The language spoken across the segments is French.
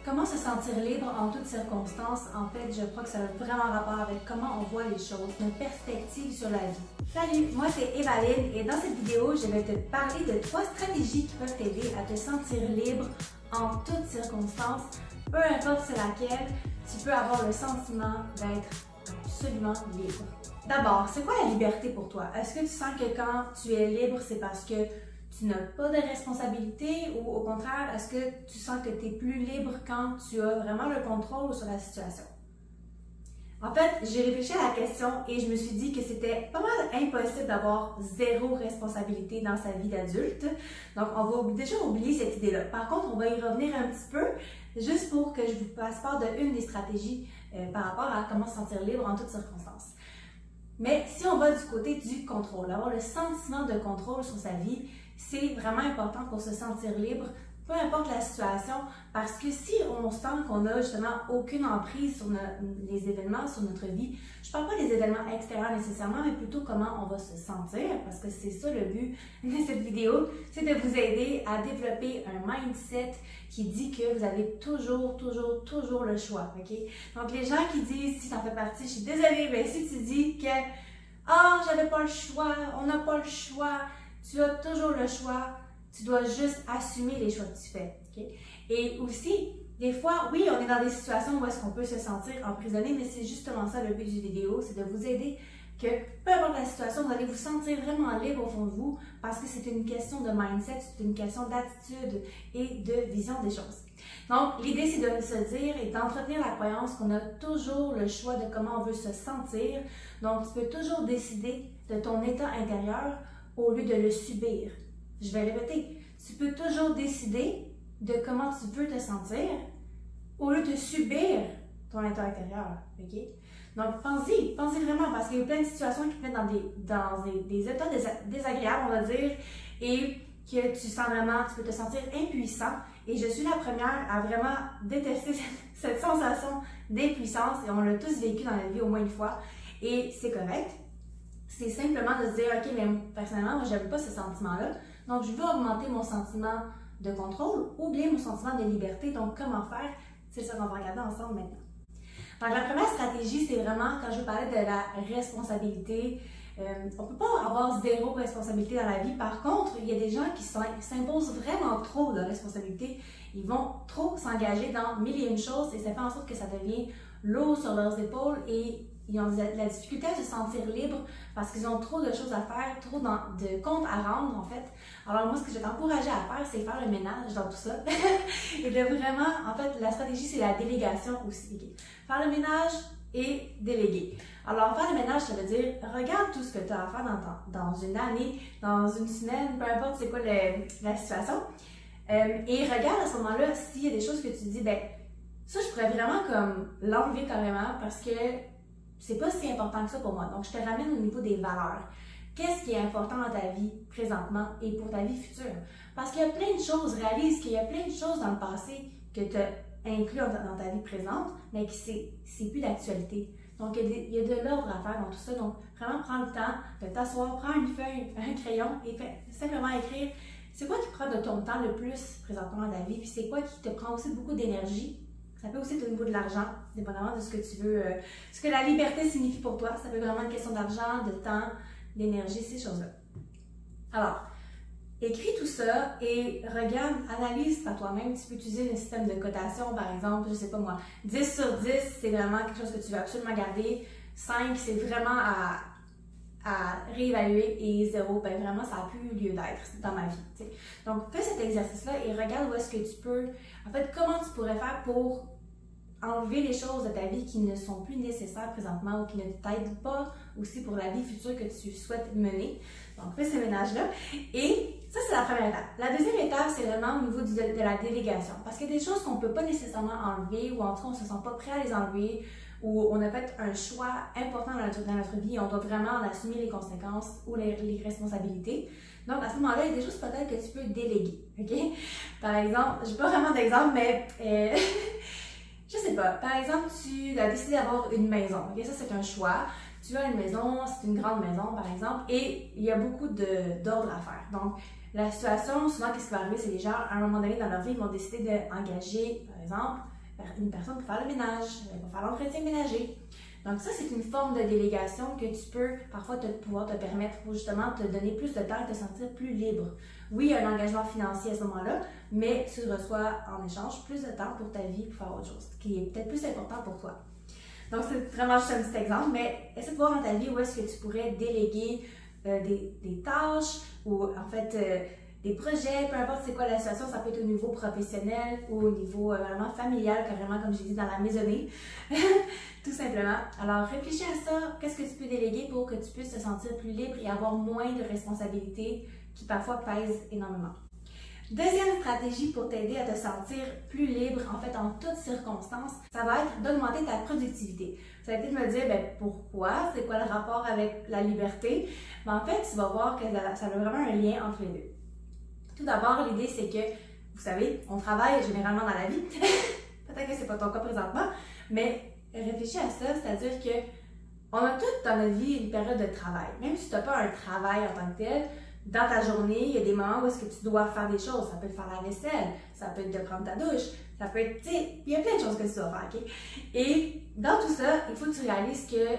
Comment se sentir libre en toutes circonstances? En fait, je crois que ça a vraiment rapport avec comment on voit les choses, notre perspective sur la vie. Salut, moi c'est Evaline et dans cette vidéo, je vais te parler de 3 stratégies qui peuvent t'aider à te sentir libre en toutes circonstances, peu importe c'est laquelle, tu peux avoir le sentiment d'être absolument libre. D'abord, c'est quoi la liberté pour toi? Est-ce que tu sens que quand tu es libre, c'est parce que tu n'as pas de responsabilité ou au contraire, est-ce que tu sens que tu es plus libre quand tu as vraiment le contrôle sur la situation? En fait, j'ai réfléchi à la question et je me suis dit que c'était pas mal impossible d'avoir zéro responsabilité dans sa vie d'adulte. Donc, on va déjà oublier cette idée-là. Par contre, on va y revenir un petit peu, juste pour que je vous fasse part d'une des stratégies par rapport à comment se sentir libre en toutes circonstances. Mais si on va du côté du contrôle, avoir le sentiment de contrôle sur sa vie, c'est vraiment important pour se sentir libre, peu importe la situation, parce que si on sent qu'on n'a justement aucune emprise sur les événements, sur notre vie, je ne parle pas des événements extérieurs nécessairement, mais plutôt comment on va se sentir, parce que c'est ça le but de cette vidéo, c'est de vous aider à développer un mindset qui dit que vous avez toujours le choix, ok? Donc les gens qui disent, si tu en fais partie, je suis désolée, mais si tu dis que « Ah, j'avais pas le choix, on n'a pas le choix », tu as toujours le choix, tu dois juste assumer les choix que tu fais. Okay? Et aussi, des fois, oui, on est dans des situations où est-ce qu'on peut se sentir emprisonné, mais c'est justement ça le but du vidéo, c'est de vous aider que peu importe la situation, vous allez vous sentir vraiment libre au fond de vous parce que c'est une question de mindset, c'est une question d'attitude et de vision des choses. Donc, l'idée, c'est de se dire et d'entretenir la croyance qu'on a toujours le choix de comment on veut se sentir. Donc, tu peux toujours décider de ton état intérieur au lieu de le subir. Je vais répéter, tu peux toujours décider de comment tu veux te sentir au lieu de subir ton état intérieur. Okay? Donc, pense-y vraiment, parce qu'il y a plein de situations qui te mettent dans des états désagréables, on va dire, et que tu sens vraiment, tu peux te sentir impuissant. Et je suis la première à vraiment détester cette sensation d'impuissance, et on l'a tous vécu dans la vie au moins une fois, et c'est correct. C'est simplement de se dire, OK, mais personnellement, moi, je n'aime pas ce sentiment-là. Donc, je veux augmenter mon sentiment de contrôle ou bien mon sentiment de liberté. Donc, comment faire? C'est ça qu'on va regarder ensemble maintenant. Donc, la première stratégie, c'est vraiment, quand je parlais de la responsabilité, on ne peut pas avoir zéro responsabilité dans la vie. Par contre, il y a des gens qui s'imposent vraiment trop de responsabilité. Ils vont trop s'engager dans mille et une choses et ça fait en sorte que ça devient lourd sur leurs épaules et ils ont de la difficulté à se sentir libres parce qu'ils ont trop de choses à faire, trop de comptes à rendre en fait. Alors moi, ce que je vais t'encourager à faire, c'est faire le ménage dans tout ça. Et de vraiment, en fait, la stratégie, c'est la délégation aussi. Okay? Faire le ménage et déléguer. Alors, faire le ménage, ça veut dire, regarde tout ce que tu as à faire dans une année, dans une semaine, peu importe c'est quoi la situation. Et regarde à ce moment-là s'il y a des choses que tu dis, ben ça, je pourrais vraiment comme l'enlever carrément parce que c'est pas si important que ça pour moi. Donc, je te ramène au niveau des valeurs. Qu'est-ce qui est important dans ta vie présentement et pour ta vie future? Parce qu'il y a plein de choses, réalise qu'il y a plein de choses dans le passé que tu as inclus dans ta vie présente, mais que c'est plus d'actualité. Donc, il y a de l'ordre à faire dans tout ça. Donc, vraiment, prends le temps de t'asseoir, prends une feuille, un crayon et fais simplement écrire c'est quoi qui prend de ton temps le plus présentement dans ta vie, puis c'est quoi qui te prend aussi beaucoup d'énergie. Ça peut aussi être au niveau de l'argent, dépendamment de ce que tu veux, ce que la liberté signifie pour toi. Ça peut être vraiment une question d'argent, de temps, d'énergie, ces choses-là. Alors, écris tout ça et regarde, analyse par toi-même. Tu peux utiliser un système de cotation, par exemple, je sais pas moi, 10 sur 10, c'est vraiment quelque chose que tu veux absolument garder. 5, c'est vraiment à réévaluer et 0, ben vraiment, ça n'a plus lieu d'être dans ma vie. T'sais. Donc, fais cet exercice-là et regarde où est-ce que tu peux, en fait, comment tu pourrais faire pour enlever les choses de ta vie qui ne sont plus nécessaires présentement ou qui ne t'aident pas aussi pour la vie future que tu souhaites mener. Donc, fais ce ménage-là. Et ça, c'est la première étape. La deuxième étape, c'est vraiment au niveau de la délégation. Parce qu'il y a des choses qu'on ne peut pas nécessairement enlever ou en tout cas, on ne se sent pas prêt à les enlever ou on a fait un choix important dans notre vie et on doit vraiment en assumer les conséquences ou les responsabilités. Donc, à ce moment-là, il y a des choses peut-être que tu peux déléguer. OK? Par exemple, je n'ai pas vraiment d'exemple, mais je sais pas. Par exemple, tu as décidé d'avoir une maison. Okay? Ça, c'est un choix. Tu as une maison, c'est une grande maison, par exemple, et il y a beaucoup d'ordre à faire. Donc, la situation, souvent, qu'est-ce qui va arriver? C'est les gens, à un moment donné dans leur vie, ils vont décider d'engager, par exemple, une personne pour faire le ménage, pour faire l'entretien ménager. Donc ça, c'est une forme de délégation que tu peux parfois pouvoir te permettre pour justement te donner plus de temps et te sentir plus libre. Oui, il y a un engagement financier à ce moment-là, mais tu reçois en échange plus de temps pour ta vie, pour faire autre chose, qui est peut-être plus important pour toi. Donc c'est vraiment juste un petit exemple, mais essaie de voir dans ta vie où est-ce que tu pourrais déléguer des tâches ou en fait des projets, peu importe c'est quoi la situation, ça peut être au niveau professionnel ou au niveau vraiment familial, carrément comme j'ai dit dans la maisonnée, tout simplement. Alors réfléchis à ça, qu'est-ce que tu peux déléguer pour que tu puisses te sentir plus libre et avoir moins de responsabilités qui parfois pèsent énormément. Deuxième stratégie pour t'aider à te sentir plus libre, en fait, en toutes circonstances, ça va être d'augmenter ta productivité. Tu vas peut-être me dire, ben pourquoi? C'est quoi le rapport avec la liberté? Ben, en fait, tu vas voir que ça a vraiment un lien entre les deux. Tout d'abord, l'idée, c'est que, vous savez, on travaille généralement dans la vie. Peut-être que c'est pas ton cas présentement, mais réfléchis à ça, c'est-à-dire que on a toutes dans notre vie une période de travail. Même si tu n'as pas un travail en tant que tel, dans ta journée, il y a des moments où est-ce que tu dois faire des choses. Ça peut être faire la vaisselle, ça peut être de prendre ta douche, ça peut être, tu sais, il y a plein de choses que tu dois faire, ok? Et dans tout ça, il faut que tu réalises que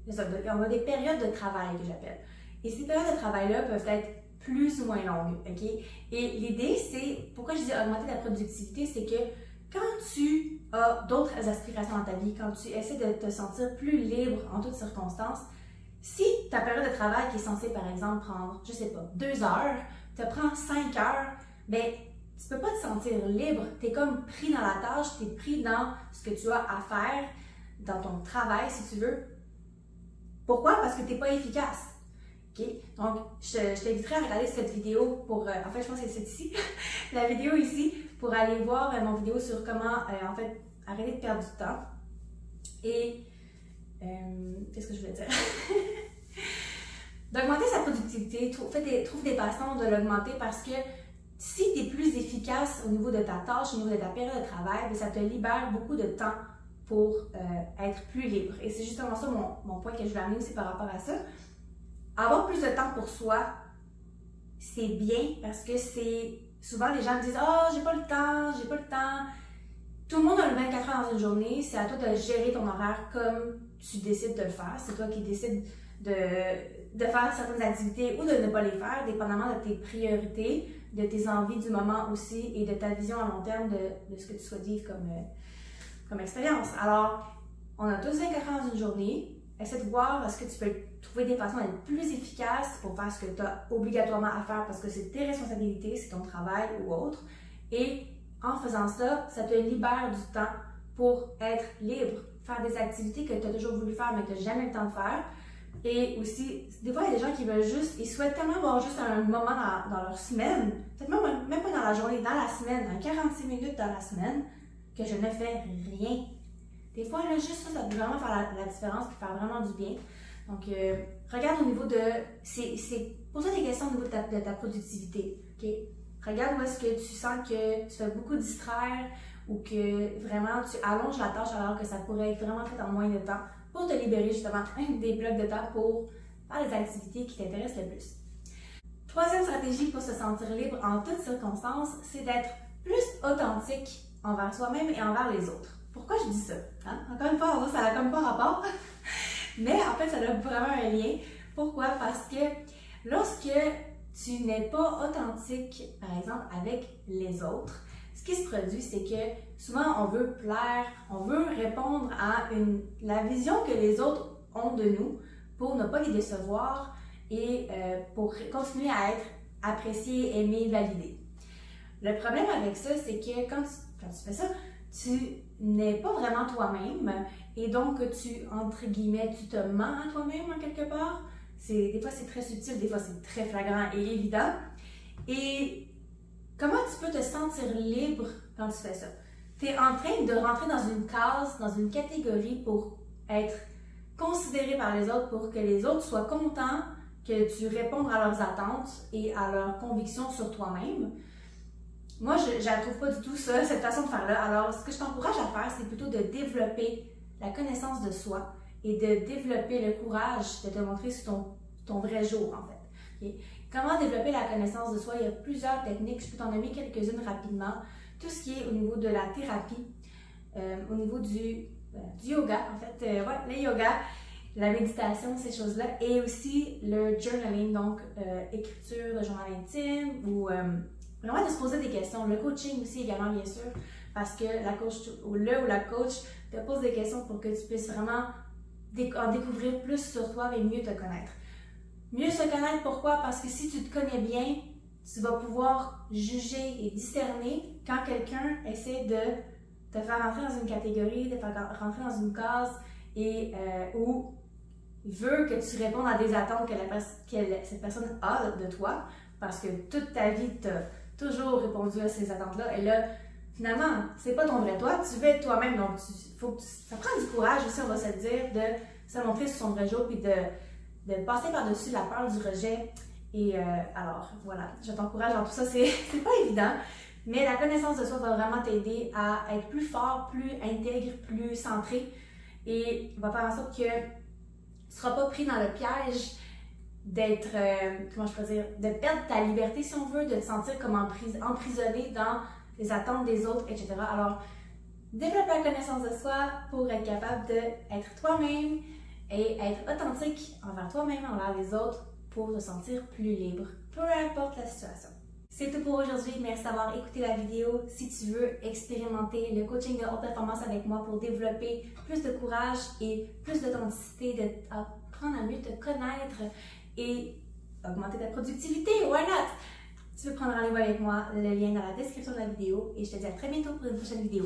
on a des périodes de travail que j'appelle. Et ces périodes de travail-là peuvent être plus ou moins longues, ok? Et l'idée, c'est, pourquoi je dis augmenter ta productivité, c'est que quand tu as d'autres aspirations dans ta vie, quand tu essaies de te sentir plus libre en toutes circonstances, si ta période de travail qui est censée, par exemple, prendre, je sais pas, 2 heures, te prend 5 heures, ben, tu peux pas te sentir libre. Tu es comme pris dans la tâche, tu es pris dans ce que tu as à faire, dans ton travail, si tu veux. Pourquoi? Parce que tu n'es pas efficace. Okay? Donc, je t'inviterai à regarder cette vidéo pour, en fait, je pense que c'est ici, la vidéo ici, pour aller voir mon vidéo sur comment, en fait, arrêter de perdre du temps. Et, qu'est-ce que je voulais dire? D'augmenter sa productivité, trouve des façons de l'augmenter parce que si tu es plus efficace au niveau de ta tâche, au niveau de ta période de travail, ça te libère beaucoup de temps pour être plus libre. Et c'est justement ça mon point que je voulais amener aussi par rapport à ça. Avoir plus de temps pour soi, c'est bien parce que c'est souvent les gens me disent « Oh, j'ai pas le temps, j'ai pas le temps ». Tout le monde a le 24 heures dans une journée, c'est à toi de gérer ton horaire comme tu décides de le faire. C'est toi qui décides de faire certaines activités ou de ne pas les faire, dépendamment de tes priorités, de tes envies du moment aussi et de ta vision à long terme de ce que tu souhaites vivre comme expérience. Alors, on a tous 24 heures dans une journée. Essaie de voir est-ce que tu peux trouver des façons d'être plus efficace pour faire ce que tu as obligatoirement à faire parce que c'est tes responsabilités, c'est ton travail ou autre. Et en faisant ça, ça te libère du temps pour être libre, faire des activités que tu as toujours voulu faire mais que tu n'as jamais le temps de faire. Et aussi, des fois, il y a des gens qui veulent juste, ils souhaitent tellement avoir juste un moment dans leur semaine, peut-être même pas dans la journée, dans la semaine, dans 46 minutes dans la semaine, que je ne fais rien. Des fois, là, juste ça peut vraiment faire la différence et faire vraiment du bien. Donc, regarde au niveau de... Pose-toi des questions au niveau de ta productivité. Okay? Regarde où est-ce que tu sens que tu fais beaucoup distraire ou que vraiment tu allonges la tâche alors que ça pourrait être vraiment fait en moins de temps pour te libérer justement des blocs de temps pour faire les activités qui t'intéressent le plus. Troisième stratégie pour se sentir libre en toutes circonstances, c'est d'être plus authentique envers soi-même et envers les autres. Pourquoi je dis ça? Hein? Encore une fois, ça n'a comme pas rapport, mais en fait, ça a vraiment un lien. Pourquoi? Parce que lorsque tu n'es pas authentique, par exemple, avec les autres, ce qui se produit, c'est que souvent, on veut plaire, on veut répondre à la vision que les autres ont de nous pour ne pas les décevoir et pour continuer à être apprécié, aimé, validé. Le problème avec ça, c'est que quand tu fais ça, tu n'es pas vraiment toi-même et donc entre guillemets, tu te mens à toi-même en quelque part. Des fois, c'est très subtil, des fois, c'est très flagrant et évident. Et comment tu peux te sentir libre quand tu fais ça? Tu es en train de rentrer dans une case, dans une catégorie pour être considéré par les autres, pour que les autres soient contents que tu répondes à leurs attentes et à leurs convictions sur toi-même. Moi, je ne trouve pas du tout ça, cette façon de faire-là. Alors, ce que je t'encourage à faire, c'est plutôt de développer la connaissance de soi et de développer le courage de te montrer sur ton vrai jour, en fait. Okay? Comment développer la connaissance de soi? Il y a plusieurs techniques, je peux t'en nommer quelques-unes rapidement. Tout ce qui est au niveau de la thérapie, au niveau du yoga, en fait, ouais, le yoga, la méditation, ces choses-là, et aussi le journaling, donc écriture de journal intime ou vraiment de se poser des questions. Le coaching aussi également, bien sûr, parce que la coach ou la coach te pose des questions pour que tu puisses vraiment en découvrir plus sur toi et mieux te connaître. Mieux se connaître, pourquoi? Parce que si tu te connais bien, tu vas pouvoir juger et discerner quand quelqu'un essaie de te faire rentrer dans une catégorie, de te faire rentrer dans une case et où il veut que tu répondes à des attentes que cette personne a de toi, parce que toute ta vie, tu as toujours répondu à ces attentes-là. Et là, finalement, c'est pas ton vrai toi, tu veux être toi-même, donc ça prend du courage aussi, on va se le dire, de se montrer sur son vrai jour, puis de passer par-dessus la peur du rejet. Et alors, voilà, je t'encourage dans tout ça, c'est pas évident, mais la connaissance de soi va vraiment t'aider à être plus fort, plus intègre, plus centré, et va faire en sorte que tu ne seras pas pris dans le piège d'être, comment je peux dire, de perdre ta liberté si on veut, de te sentir comme emprisonné dans les attentes des autres, etc. Alors, développe la connaissance de soi pour être capable d'être toi-même et être authentique envers toi-même, envers les autres, pour te sentir plus libre, peu importe la situation. C'est tout pour aujourd'hui. Merci d'avoir écouté la vidéo. Si tu veux expérimenter le coaching de haute performance avec moi pour développer plus de courage et plus d'authenticité, apprendre à mieux te connaître et augmenter ta productivité, why not? Tu peux prendre rendez-vous avec moi, le lien dans la description de la vidéo et je te dis à très bientôt pour une prochaine vidéo.